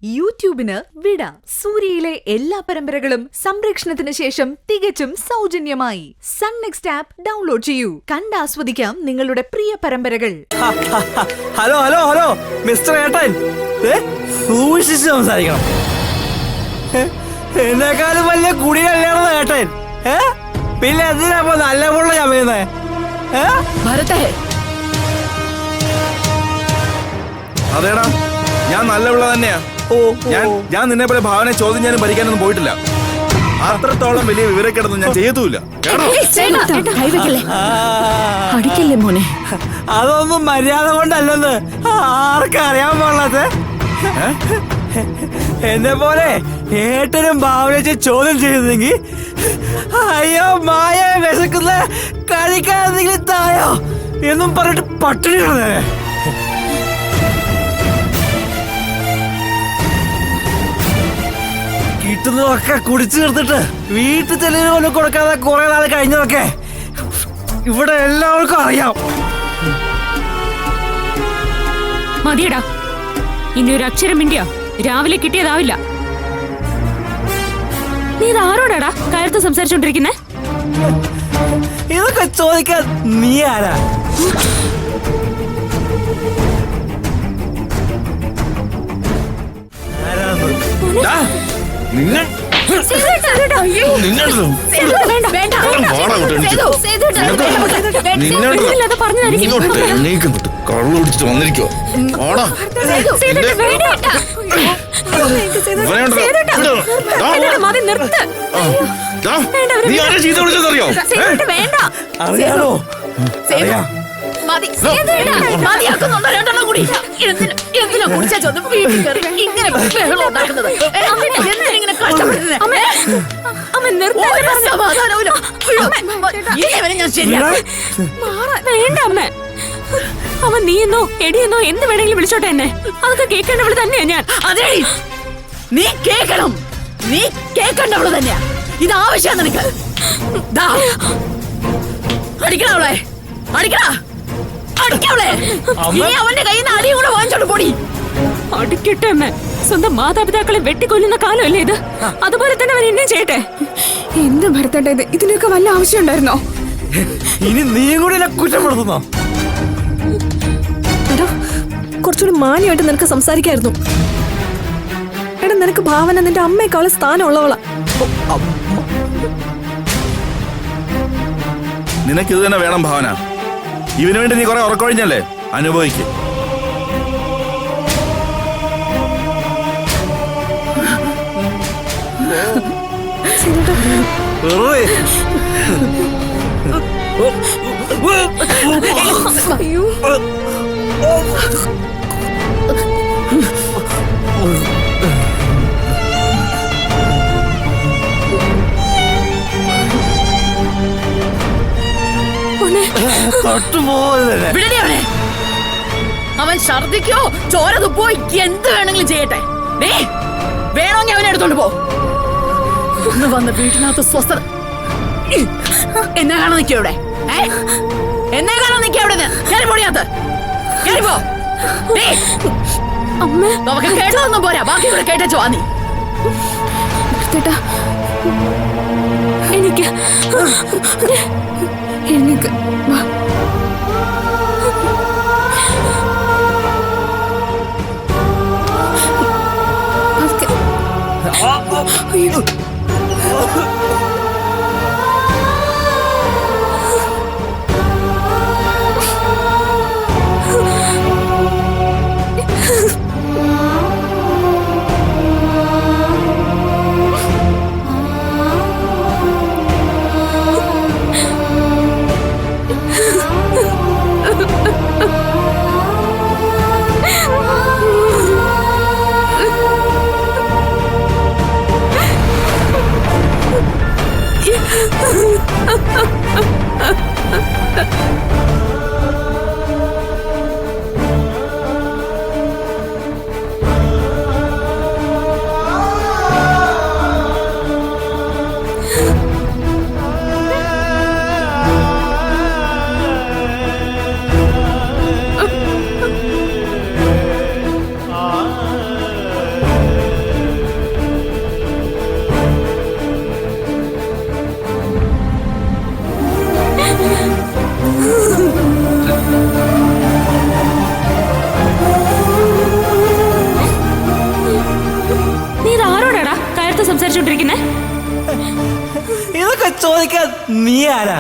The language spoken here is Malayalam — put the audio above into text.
യൂട്യൂബിന് വിട. സൂര്യയിലെ എല്ലാ പരമ്പരകളും സംരക്ഷണത്തിന് ശേഷം തികച്ചും സൗജന്യമായി സൺ നെക്സ്റ്റ് ആപ്പ് ഡൗൺലോഡ് ചെയ്യൂ. കണ്ടാസ്വദിക്കാം നിങ്ങളുടെ പ്രിയ പരമ്പരകൾ. ഹലോ ഹലോ ഹലോ മിസ്റ്റർ ഏട്ടൻ, സൂക്ഷിച്ച് സംസാരിക്കണം. എന്നെക്കാളും വലിയ കുടി കല്യാണം ഏട്ടൻ. പിന്നെ എന്തിനാ നല്ല പുള്ള ചമയുന്നേ? അതേടാ, ഞാൻ നല്ല പിള്ള തന്നെയാ. ഞാൻ നിന്നെ പോലെ ഭാവന ചോദ്യം ഞാനും ഭരിക്കാനൊന്നും പോയിട്ടില്ല. അത്രത്തോളം വലിയ വിവരക്കേടൊന്നും ഞാൻ ചെയ്യത്തുമില്ല. മോനെ, അതൊന്നും മര്യാദ കൊണ്ടല്ലെന്ന് ആർക്കറിയാൻ പാടില്ലാത്ത എന്നെ പോലെ ഏട്ടനും ഭാവനച്ച് ചോദ്യം ചെയ്തെങ്കിൽ, അയ്യോ മായ വിശക്കുന്ന കഴിക്കാതെങ്കിലും തായോ എന്നും പറഞ്ഞിട്ട് പട്ടിണി കിടന്നേ. കിട്ടുന്നതൊക്കെ കുടിച്ചു തീർത്തിട്ട് വീട്ടിൽ ചെലവിന് കൊണ്ട് കൊടുക്കാതെ കുറെ നാൾ കഴിഞ്ഞതൊക്കെ ഇവിടെ എല്ലാവർക്കും അറിയാം. മതിയടാ, ഇനി ഒരു അക്ഷരം മിണ്ടിയ രാവിലെ കിട്ടിയതാവില്ല. നീ ഇത് ആരോടാടാ കാര്യത്ത് സംസാരിച്ചോണ്ടിരിക്കുന്നേ? ഇതൊക്കെ ചോദിക്കാൻ നീ ആരാ? കള്ളുടിച്ചിട്ട് വന്നിരിക്കോ? ഓടാ, നീ ആരെ ചീത്ത വിളിച്ചതറിയോ? അറിയാലോ, അറിയാം. അവൻ നീയെന്നോ എടിയെന്നോ എന്ത് വേണമെങ്കിലും വിളിച്ചോട്ടെ എന്നെ. അതൊക്കെ കേൾക്കേണ്ടവള് തന്നെയാ ഞാൻ. അതെ, നീ കേൾക്കണം. നീ കേൾക്കേണ്ടവള് തന്നെയാ. ഇത് ആവശ്യം നിനക്ക്. അടിക്കണവളെ, അടിക്കണ, അടിക്കവളെ. നീ അവന്റെ കയ്യിൽ നിന്ന് അടിയും കൂടെ വാങ്ങിച്ചോണ്ട് പോടി. അടിക്കട്ടെ അമ്മ. സ്വന്തം മാതാപിതാക്കളെ വെട്ടിക്കൊല്ലുന്ന കാലമല്ലേ ഇത്? അതുപോലെ തന്നെ അവൻ എന്നെ ചെയ്യട്ടെ. എന്ത് ഭരത്തേട്ട ഇത്? ഇതിനൊക്കെ വല്ല ആവശ്യം ഉണ്ടായിരുന്നോ? ഇനി നീയും കൂടി എന്നെ കുറ്റപ്പെടുത്തുന്നോ? കുറച്ചുകൂടി മാന്യമായിട്ട് നിനക്ക് സംസാരിക്കായിരുന്നു. എടാ, നിനക്ക് ഭാവന നിന്റെ അമ്മയെക്കാളും സ്ഥാനമുള്ളവളാ. നിനക്ക് ഇത് തന്നെ വേണം ഭാവന. ഇവന് വേണ്ടി നീ കുറെ ഉറക്കൊഴിഞ്ഞല്ലേ? അനുഭവിക്ക്. അവൻ ഛർദിക്കോ ചോര തുപ്പോ എന്ത് വേണമെങ്കിലും ചെയ്യട്ടെ. വേണമെങ്കിൽ അവനെ എടുത്തോണ്ട് പോ. ഒന്ന് വന്ന് വീട്ടിനകത്ത് സ്വസ്ഥത. എന്നെ കാണാൻ നിൽക്കോ ഇവിടെ? എന്നെ കാണാൻ നിൽക്കോ ഇവിടെ? പൊടിയാത്ത കേറിപ്പോ. നമുക്ക് കേട്ടതൊന്നും പോരാ, ബാക്കി ഇവിടെ കേട്ടോ. നീ എനിക്ക് എനിക്ക് അയ്യോ, നീ ഇത് ആരോടാടാ കയർത്ത് സംസാരിച്ചോണ്ടിരിക്കുന്നേ? ഇതൊക്കെ ചോദിക്കാൻ നീ ആരാ?